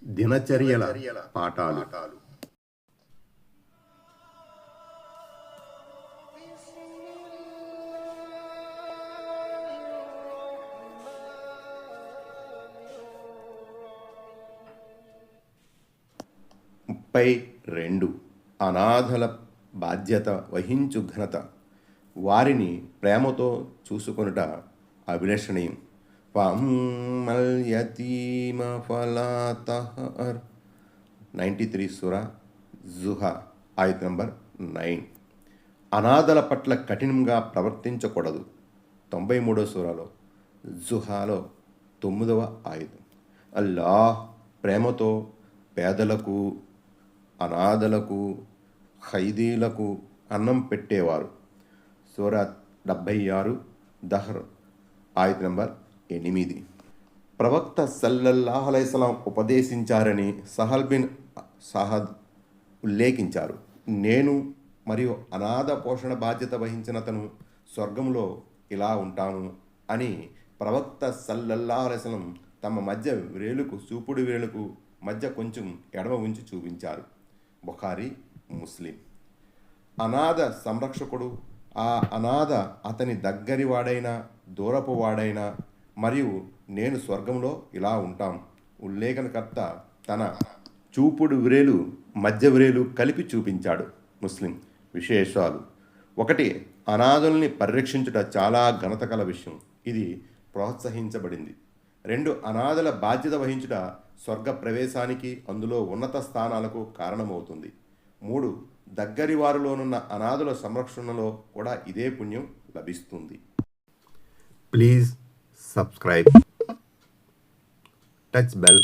దినచర్యల పాఠాలు. ముప్పై రెండు. అనాథల బాధ్యత వహించు ఘనత. వారిని ప్రేమతో చూసుకొనుట అభిలషణీయం. ఫఅమ్మల్ యతీమ ఫలా తహర్. 93 సూరా జుహా ఆయత్ నంబర్ 9. అనాథల పట్ల కఠినంగా ప్రవర్తించకూడదు. 93 సూరాలో జుహాలో 9వ ఆయత్. అల్లాహ్ ప్రేమతో పేదలకు, అనాథలకు, ఖైదీలకు అన్నం పెట్టేవారు. సూరా 76 దహర్ ఆయత్ నంబర్ 8. ప్రవక్త సల్లల్లాహు అలైహి వసల్లం ఉపదేశించారని సహల్ బిన్ సహద్ ఉల్లేఖించారు. నేను మరియు అనాథ పోషణ బాధ్యత వహించినతను స్వర్గంలో ఇలా ఉంటాము అని ప్రవక్త సల్లల్లాహు అలైహి వసల్లం తమ మధ్య వేలుకు, చూపుడు వేలుకు మధ్య కొంచెం ఎడమ ఉంచి చూపించారు. బుఖారీ, ముస్లిం. అనాథ సంరక్షకుడు, ఆ అనాథ అతని దగ్గరి వాడైనా దూరపు వాడైనా, మరియు నేను స్వర్గంలో ఇలా ఉంటాం. ఉల్లేఖనకర్త తన చూపుడు వ్రేలు, మధ్య వ్రేలు కలిపి చూపించాడు. ముస్లిం. విశేషాలు. 1. అనాథుల్ని పరిరక్షించుట చాలా ఘనత కల విషయం. ఇది ప్రోత్సహించబడింది. 2. అనాథల బాధ్యత వహించుట స్వర్గ ప్రవేశానికి, అందులో ఉన్నత స్థానాలకు కారణమవుతుంది. 3. దగ్గరి వారిలోనున్న అనాథుల సంరక్షణలో కూడా ఇదే పుణ్యం లభిస్తుంది. Please subscribe, touch bell,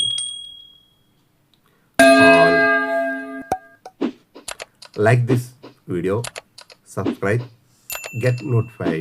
like this video, subscribe, get notified.